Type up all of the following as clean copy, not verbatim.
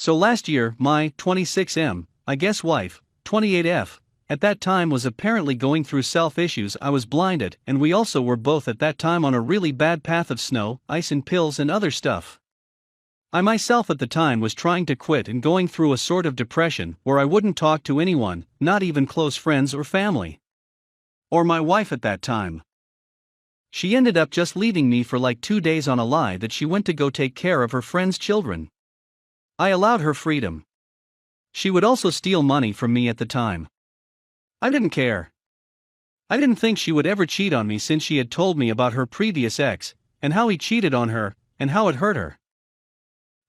So last year, my 26M, I guess wife, 28F, at that time was apparently going through self-issues. I was blinded, and we also were both at that time on a really bad path of snow, ice and pills and other stuff. I myself at the time was trying to quit and going through a sort of depression where I wouldn't talk to anyone, not even close friends or family. Or my wife at that time. She ended up just leaving me for like 2 days on a lie that she went to go take care of her friend's children. I allowed her freedom. She would also steal money from me at the time. I didn't care. I didn't think she would ever cheat on me since she had told me about her previous ex, and how he cheated on her, and how it hurt her.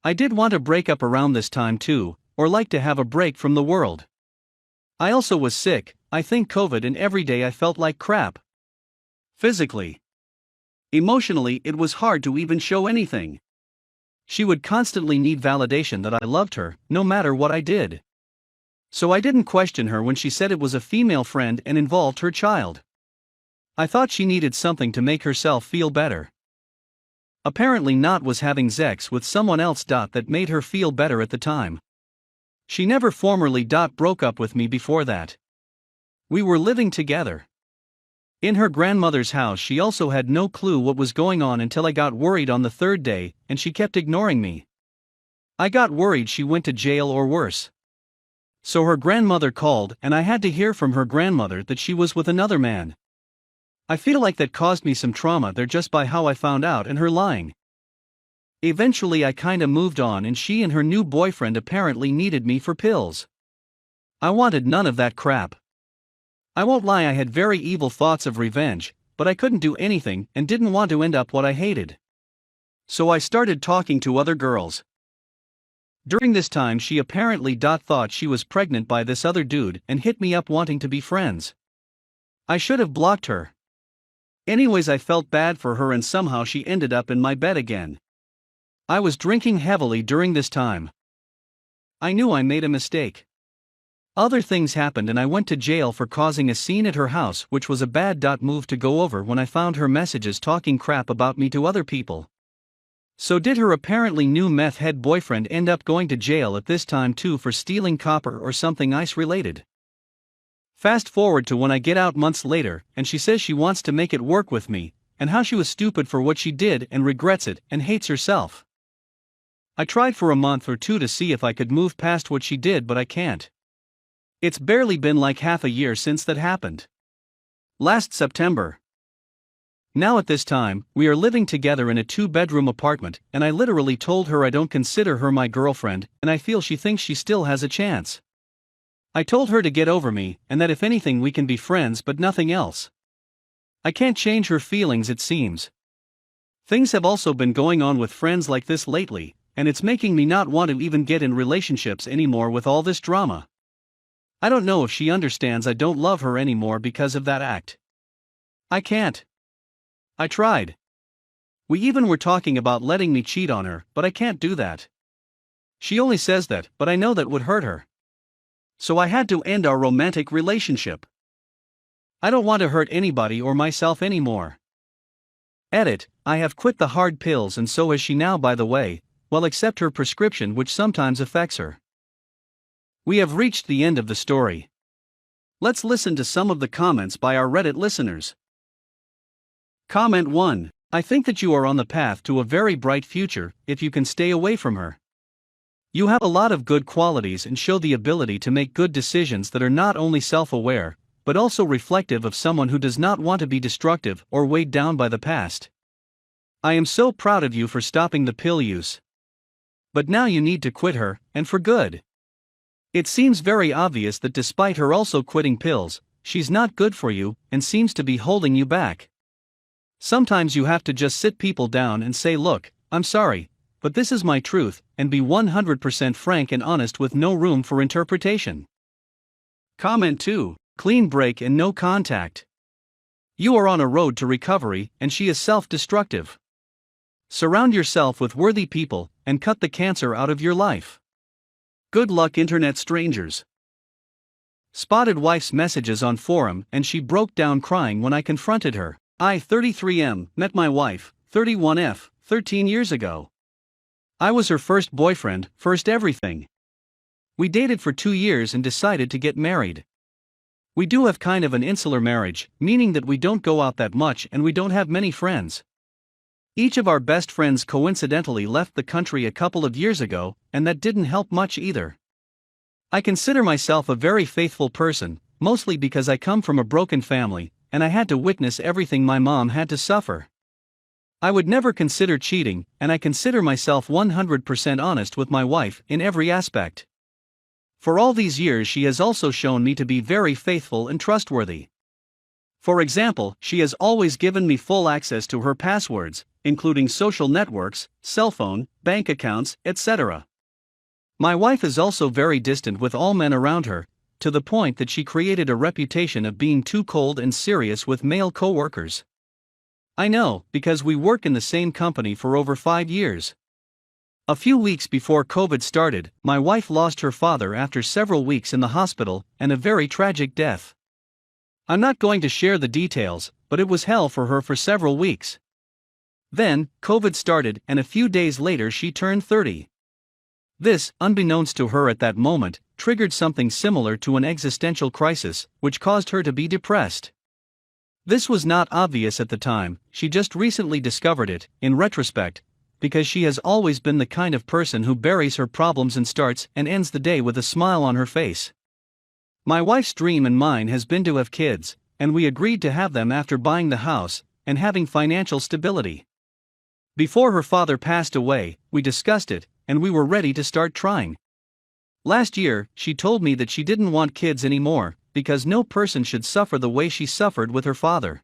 I did want to break up around this time too, or like to have a break from the world. I also was sick, I think COVID, and every day I felt like crap. Physically. Emotionally, it was hard to even show anything. She would constantly need validation that I loved her, no matter what I did. So I didn't question her when she said it was a female friend and involved her child. I thought she needed something to make herself feel better. Apparently not was having sex with someone else. That made her feel better at the time. She never formally broke up with me before that. We were living together. In her grandmother's house. She also had no clue what was going on until I got worried on the third day, and she kept ignoring me. I got worried she went to jail or worse. So her grandmother called, and I had to hear from her grandmother that she was with another man. I feel like that caused me some trauma there just by how I found out and her lying. Eventually I kinda moved on, and she and her new boyfriend apparently needed me for pills. I wanted none of that crap. I won't lie, I had very evil thoughts of revenge, but I couldn't do anything and didn't want to end up what I hated. So I started talking to other girls. During this time she apparently thought she was pregnant by this other dude and hit me up wanting to be friends. I should have blocked her. Anyways, I felt bad for her, and somehow she ended up in my bed again. I was drinking heavily during this time. I knew I made a mistake. Other things happened and I went to jail for causing a scene at her house, which was a bad move to go over when I found her messages talking crap about me to other people. So did her apparently new meth head boyfriend end up going to jail at this time too for stealing copper or something ice related. Fast forward to when I get out months later, and she says she wants to make it work with me, and how she was stupid for what she did and regrets it and hates herself. I tried for a month or two to see if I could move past what she did, but I can't. It's barely been like half a year since that happened. Last September. Now at this time, we are living together in a 2-bedroom apartment, and I literally told her I don't consider her my girlfriend, and I feel she thinks she still has a chance. I told her to get over me, and that if anything we can be friends but nothing else. I can't change her feelings, it seems. Things have also been going on with friends like this lately, and it's making me not want to even get in relationships anymore with all this drama. I don't know if she understands I don't love her anymore because of that act. I can't. I tried. We even were talking about letting me cheat on her, but I can't do that. She only says that, but I know that would hurt her. So I had to end our romantic relationship. I don't want to hurt anybody or myself anymore. Edit, I have quit the hard pills, and so has she now, by the way, well, except her prescription, which sometimes affects her. We have reached the end of the story. Let's listen to some of the comments by our Reddit listeners. Comment 1. I think that you are on the path to a very bright future if you can stay away from her. You have a lot of good qualities and show the ability to make good decisions that are not only self-aware, but also reflective of someone who does not want to be destructive or weighed down by the past. I am so proud of you for stopping the pill use. But now you need to quit her, and for good. It seems very obvious that despite her also quitting pills, she's not good for you and seems to be holding you back. Sometimes you have to just sit people down and say, look, I'm sorry, but this is my truth, and be 100% frank and honest with no room for interpretation. Comment 2. Clean break and no contact. You are on a road to recovery, and she is self-destructive. Surround yourself with worthy people, and cut the cancer out of your life. Good luck, internet strangers. Spotted wife's messages on forum, and she broke down crying when I confronted her. I, 33M, met my wife, 31F, 13 years ago. I was her first boyfriend, first everything. We dated for 2 years and decided to get married. We do have kind of an insular marriage, meaning that we don't go out that much and we don't have many friends. Each of our best friends coincidentally left the country a couple of years ago, and that didn't help much either. I consider myself a very faithful person, mostly because I come from a broken family, and I had to witness everything my mom had to suffer. I would never consider cheating, and I consider myself 100% honest with my wife in every aspect. For all these years she has also shown me to be very faithful and trustworthy. For example, she has always given me full access to her passwords, including social networks, cell phone, bank accounts, etc. My wife is also very distant with all men around her, to the point that she created a reputation of being too cold and serious with male co-workers. I know, because we work in the same company for over 5 years. A few weeks before COVID started, my wife lost her father after several weeks in the hospital, and a very tragic death. I'm not going to share the details, but it was hell for her for several weeks. Then, COVID started, and a few days later she turned 30. This, unbeknownst to her at that moment, triggered something similar to an existential crisis, which caused her to be depressed. This was not obvious at the time, she just recently discovered it, in retrospect, because she has always been the kind of person who buries her problems and starts and ends the day with a smile on her face. My wife's dream and mine has been to have kids, and we agreed to have them after buying the house and having financial stability. Before her father passed away, we discussed it, and we were ready to start trying. Last year, she told me that she didn't want kids anymore, because no person should suffer the way she suffered with her father.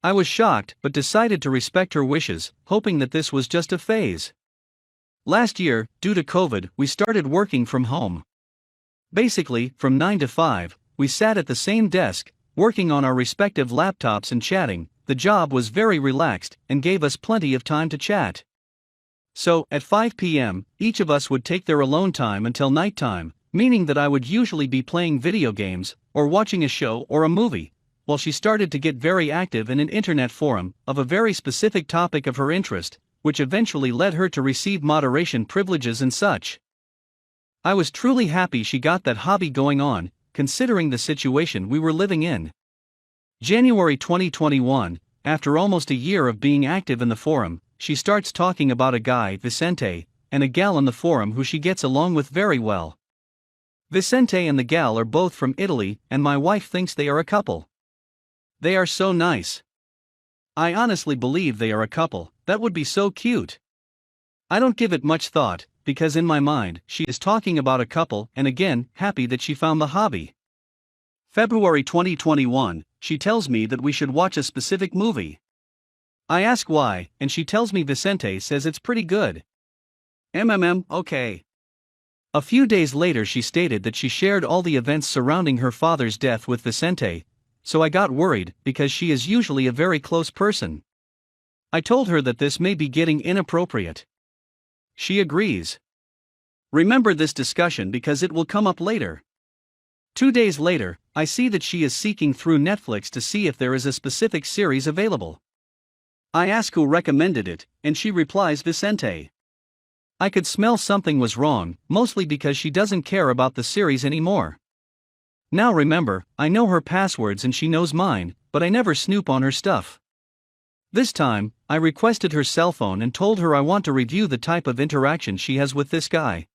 I was shocked but decided to respect her wishes, hoping that this was just a phase. Last year, due to COVID, we started working from home. Basically, from 9 to 5, we sat at the same desk, working on our respective laptops and chatting. The job was very relaxed and gave us plenty of time to chat. So, at 5 p.m., each of us would take their alone time until nighttime, meaning that I would usually be playing video games, or watching a show or a movie, while she started to get very active in an internet forum of a very specific topic of her interest, which eventually led her to receive moderation privileges and such. I was truly happy she got that hobby going on, considering the situation we were living in. January 2021, after almost a year of being active in the forum, she starts talking about a guy, Vicente, and a gal on the forum who she gets along with very well. Vicente and the gal are both from Italy, and my wife thinks they are a couple. They are so nice. I honestly believe they are a couple. That would be so cute. I don't give it much thought, because in my mind, she is talking about a couple and again, happy that she found the hobby. February 2021, she tells me that we should watch a specific movie. I ask why, and she tells me Vicente says it's pretty good. Okay. A few days later she stated that she shared all the events surrounding her father's death with Vicente, so I got worried because she is usually a very close person. I told her that this may be getting inappropriate. She agrees. Remember this discussion because it will come up later. 2 days later, I see that she is seeking through Netflix to see if there is a specific series available. I ask who recommended it, and she replies Vicente. I could smell something was wrong, mostly because she doesn't care about the series anymore. Now remember, I know her passwords and she knows mine, but I never snoop on her stuff. This time, I requested her cell phone and told her I want to review the type of interaction she has with this guy.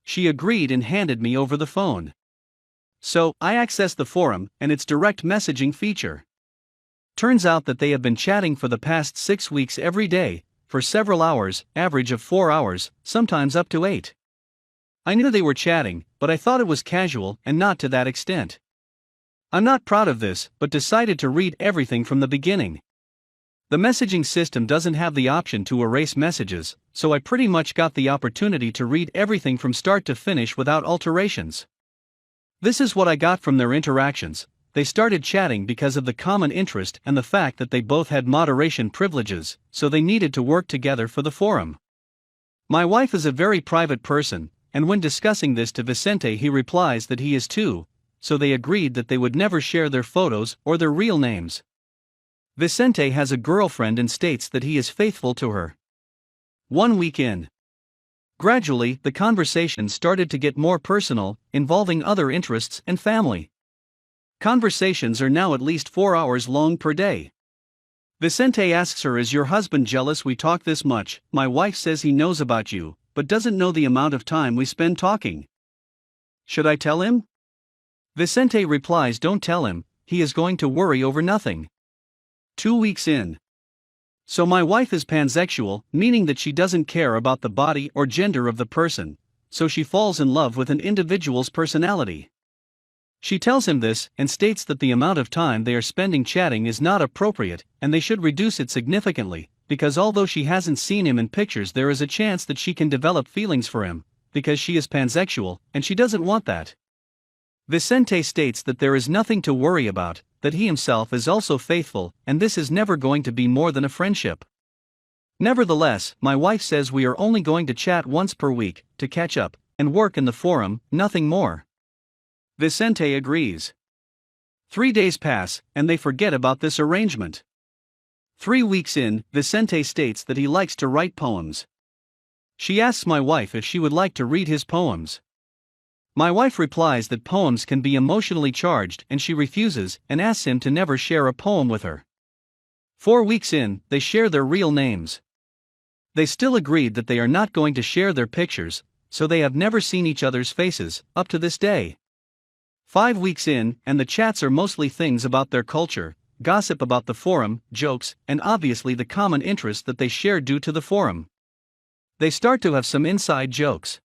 She agreed and handed me over the phone. So, I accessed the forum and its direct messaging feature. Turns out that they have been chatting for the past 6 weeks every day, for several hours, average of 4 hours, sometimes up to 8. I knew they were chatting, but I thought it was casual and not to that extent. I'm not proud of this, but decided to read everything from the beginning. The messaging system doesn't have the option to erase messages, so I pretty much got the opportunity to read everything from start to finish without alterations. This is what I got from their interactions. They started chatting because of the common interest and the fact that they both had moderation privileges, so they needed to work together for the forum. My wife is a very private person, and when discussing this to Vicente he replies that he is too, so they agreed that they would never share their photos or their real names. Vicente has a girlfriend and states that he is faithful to her. 1 week in. Gradually, the conversation started to get more personal, involving other interests and family. Conversations are now at least 4 hours long per day. Vicente asks her, "Is your husband jealous we talk this much?" "My wife says he knows about you, but doesn't know the amount of time we spend talking. Should I tell him?" Vicente replies, "Don't tell him, he is going to worry over nothing." 2 weeks in. So my wife is pansexual, meaning that she doesn't care about the body or gender of the person, so she falls in love with an individual's personality. She tells him this and states that the amount of time they are spending chatting is not appropriate and they should reduce it significantly, because although she hasn't seen him in pictures, there is a chance that she can develop feelings for him, because she is pansexual and she doesn't want that. Vicente states that there is nothing to worry about, that he himself is also faithful, and this is never going to be more than a friendship. Nevertheless, my wife says we are only going to chat once per week, to catch up, and work in the forum, nothing more. Vicente agrees. 3 days pass, and they forget about this arrangement. 3 weeks in, Vicente states that he likes to write poems. She asks my wife if she would like to read his poems. My wife replies that poems can be emotionally charged, and she refuses and asks him to never share a poem with her. 4 weeks in, they share their real names. They still agreed that they are not going to share their pictures, so they have never seen each other's faces, up to this day. 5 weeks in, and the chats are mostly things about their culture, gossip about the forum, jokes, and obviously the common interest that they share due to the forum. They start to have some inside jokes.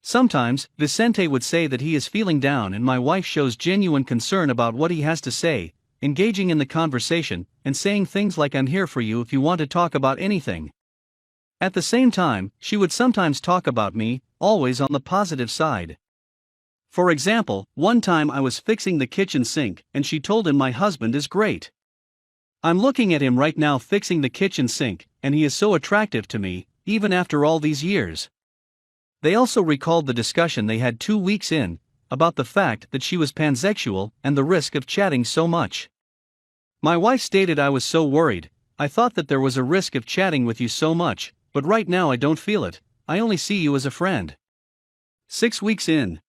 Sometimes, Vicente would say that he is feeling down and my wife shows genuine concern about what he has to say, engaging in the conversation, and saying things like, "I'm here for you if you want to talk about anything." At the same time, she would sometimes talk about me, always on the positive side. For example, one time I was fixing the kitchen sink, and she told him my husband is great. "I'm looking at him right now fixing the kitchen sink, and he is so attractive to me, even after all these years." They also recalled the discussion they had 2 weeks in, about the fact that she was pansexual and the risk of chatting so much. My wife stated, "I was so worried, I thought that there was a risk of chatting with you so much, but right now I don't feel it, I only see you as a friend." 6 weeks in.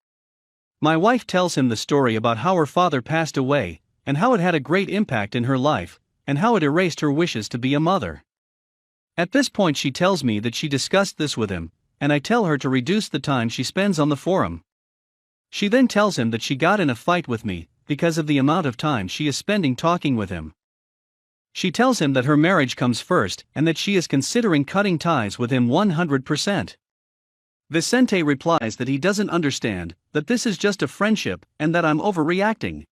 My wife tells him the story about how her father passed away, and how it had a great impact in her life, and how it erased her wishes to be a mother. At this point she tells me that she discussed this with him, and I tell her to reduce the time she spends on the forum. She then tells him that she got in a fight with me, because of the amount of time she is spending talking with him. She tells him that her marriage comes first, and that she is considering cutting ties with him 100%. Vicente replies that he doesn't understand, that this is just a friendship, and that I'm overreacting.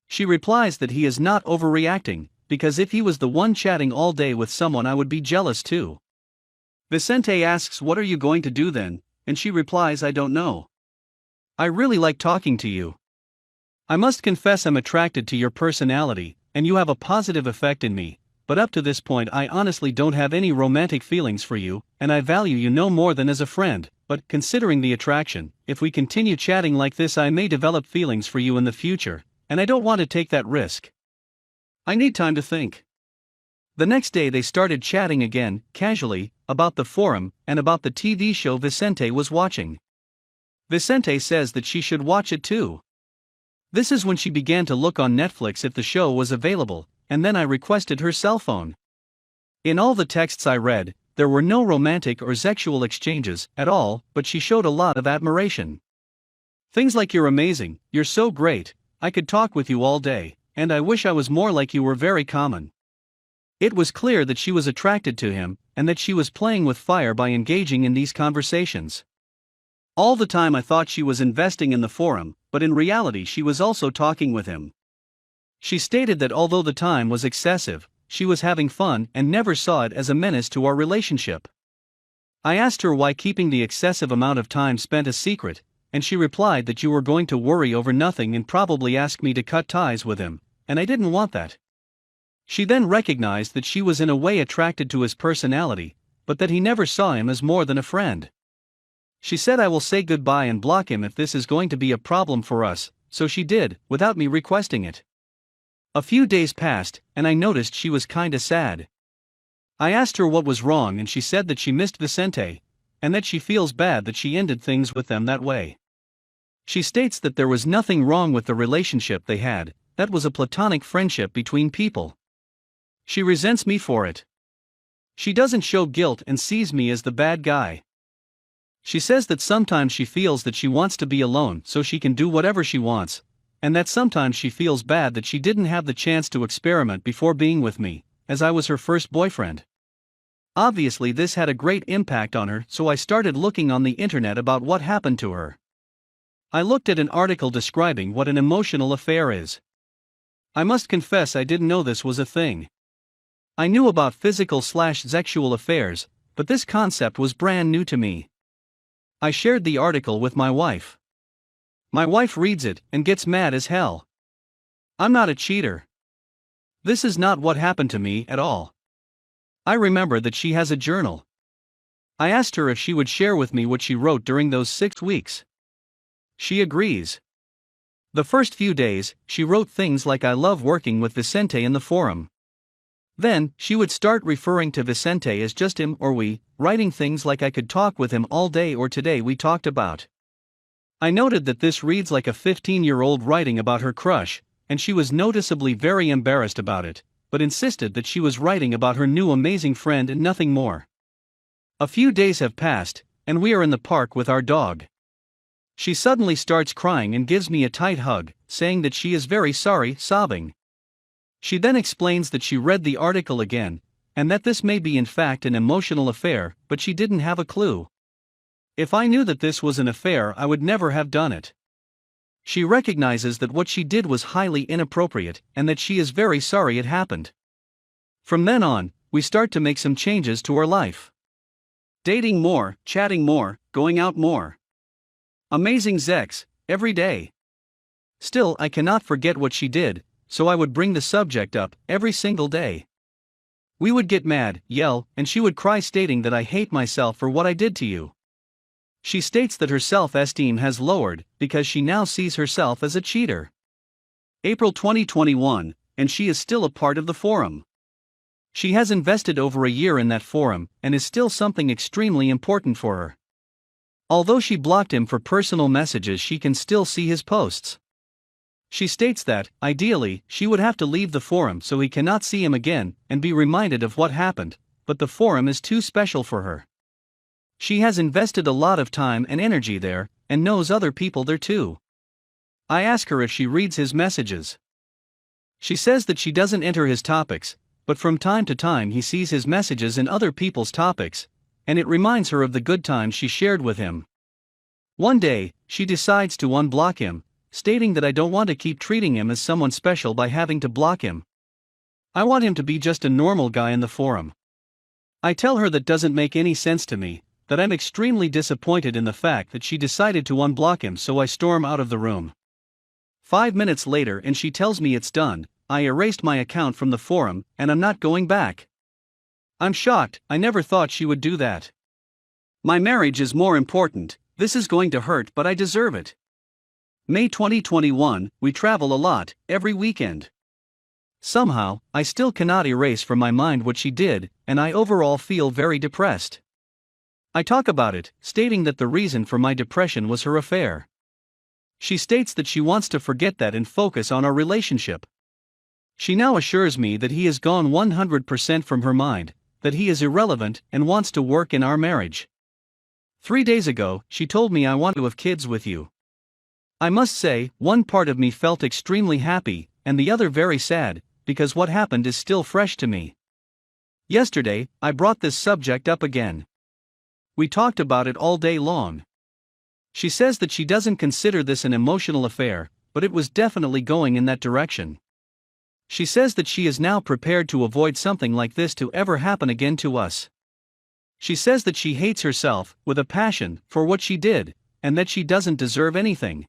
She replies that he is not overreacting, because if he was the one chatting all day with someone I would be jealous too. Vicente asks, "What are you going to do then?" and she replies, "I don't know. I really like talking to you. I must confess I'm attracted to your personality, and you have a positive effect in me, but up to this point I honestly don't have any romantic feelings for you, and I value you no more than as a friend, but considering the attraction, if we continue chatting like this I may develop feelings for you in the future, and I don't want to take that risk. I need time to think." The next day they started chatting again, casually, about the forum, and about the TV show Vicente was watching. Vicente says that she should watch it too. This is when she began to look on Netflix if the show was available, and then I requested her cell phone. In all the texts I read, there were no romantic or sexual exchanges at all, but she showed a lot of admiration. Things like, "You're amazing, you're so great, I could talk with you all day, and I wish I was more like you," were very common. It was clear that she was attracted to him, and that she was playing with fire by engaging in these conversations. All the time I thought she was investing in the forum, but in reality she was also talking with him. She stated that although the time was excessive, she was having fun and never saw it as a menace to our relationship. I asked her why keeping the excessive amount of time spent a secret, and she replied that you were going to worry over nothing and probably ask me to cut ties with him, and I didn't want that. She then recognized that she was in a way attracted to his personality, but that he never saw him as more than a friend. She said, "I will say goodbye and block him if this is going to be a problem for us," so she did, without me requesting it. A few days passed, and I noticed she was kinda sad. I asked her what was wrong and she said that she missed Vicente, and that she feels bad that she ended things with them that way. She states that there was nothing wrong with the relationship they had, that was a platonic friendship between people. She resents me for it. She doesn't show guilt and sees me as the bad guy. She says that sometimes she feels that she wants to be alone so she can do whatever she wants, and that sometimes she feels bad that she didn't have the chance to experiment before being with me, as I was her first boyfriend. Obviously, this had a great impact on her, so I started looking on the internet about what happened to her. I looked at an article describing what an emotional affair is. I must confess I didn't know this was a thing. I knew about physical/sexual affairs, but this concept was brand new to me. I shared the article with my wife. My wife reads it and gets mad as hell. I'm not a cheater. This is not what happened to me at all. I remember that she has a journal. I asked her if she would share with me what she wrote during those 6 weeks. She agrees. The first few days, she wrote things like "I love working with Vicente in the forum." Then, she would start referring to Vicente as just him or we, writing things like "I could talk with him all day" or "today we talked about." I noted that this reads like a 15-year-old writing about her crush, and she was noticeably very embarrassed about it, but insisted that she was writing about her new amazing friend and nothing more. A few days have passed, and we are in the park with our dog. She suddenly starts crying and gives me a tight hug, saying that she is very sorry, sobbing. She then explains that she read the article again, and that this may be in fact an emotional affair, but she didn't have a clue. If I knew that this was an affair, I would never have done it. She recognizes that what she did was highly inappropriate, and that she is very sorry it happened. From then on, we start to make some changes to our life. Dating more, chatting more, going out more. Amazing sex, every day. Still, I cannot forget what she did, so I would bring the subject up every single day. We would get mad, yell, and she would cry, stating that I hate myself for what I did to you. She states that her self-esteem has lowered because she now sees herself as a cheater. April 2021, and she is still a part of the forum. She has invested over a year in that forum and is still something extremely important for her. Although she blocked him for personal messages, she can still see his posts. She states that, ideally, she would have to leave the forum so he cannot see him again and be reminded of what happened, but the forum is too special for her. She has invested a lot of time and energy there, and knows other people there too. I ask her if she reads his messages. She says that she doesn't enter his topics, but from time to time he sees his messages in other people's topics, and it reminds her of the good times she shared with him. One day, she decides to unblock him, stating that I don't want to keep treating him as someone special by having to block him. I want him to be just a normal guy in the forum. I tell her that doesn't make any sense to me, that I'm extremely disappointed in the fact that she decided to unblock him, so I storm out of the room. 5 minutes later and she tells me it's done, I erased my account from the forum and I'm not going back. I'm shocked, I never thought she would do that. My marriage is more important, this is going to hurt but I deserve it. May 2021, we travel a lot, every weekend. Somehow, I still cannot erase from my mind what she did, and I overall feel very depressed. I talk about it, stating that the reason for my depression was her affair. She states that she wants to forget that and focus on our relationship. She now assures me that he has gone 100% from her mind, that he is irrelevant and wants to work in our marriage. 3 days ago, she told me, "I want to have kids with you." I must say, one part of me felt extremely happy, and the other very sad, because what happened is still fresh to me. Yesterday, I brought this subject up again. We talked about it all day long. She says that she doesn't consider this an emotional affair, but it was definitely going in that direction. She says that she is now prepared to avoid something like this to ever happen again to us. She says that she hates herself, with a passion, for what she did, and that she doesn't deserve anything.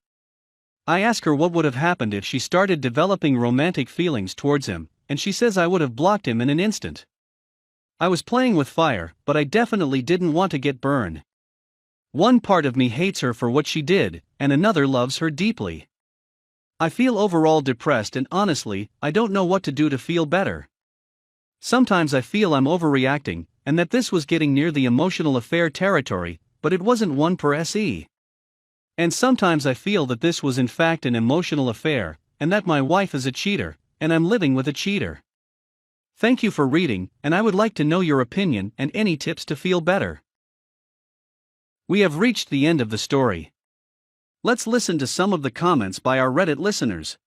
I ask her what would have happened if she started developing romantic feelings towards him, and she says I would have blocked him in an instant. I was playing with fire, but I definitely didn't want to get burned. One part of me hates her for what she did, and another loves her deeply. I feel overall depressed, and honestly, I don't know what to do to feel better. Sometimes I feel I'm overreacting, and that this was getting near the emotional affair territory, but it wasn't 1 per se. And sometimes I feel that this was in fact an emotional affair, and that my wife is a cheater, and I'm living with a cheater. Thank you for reading, and I would like to know your opinion and any tips to feel better. We have reached the end of the story. Let's listen to some of the comments by our Reddit listeners.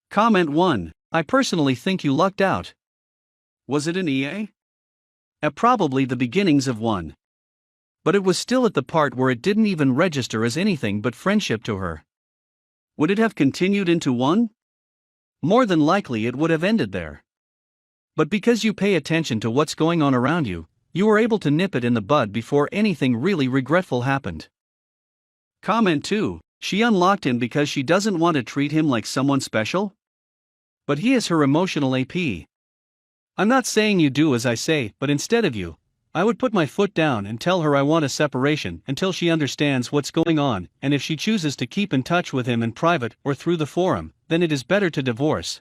Comment 1. I personally think you lucked out. Was it an EA? Probably the beginnings of one. But it was still at the part where it didn't even register as anything but friendship to her. Would it have continued into one? More than likely it would have ended there. But because you pay attention to what's going on around you, you were able to nip it in the bud before anything really regretful happened. Comment 2. She unlocked him because she doesn't want to treat him like someone special? But he is her emotional AP. I'm not saying you do as I say, but instead of you, I would put my foot down and tell her I want a separation until she understands what's going on, and if she chooses to keep in touch with him in private or through the forum, then it is better to divorce.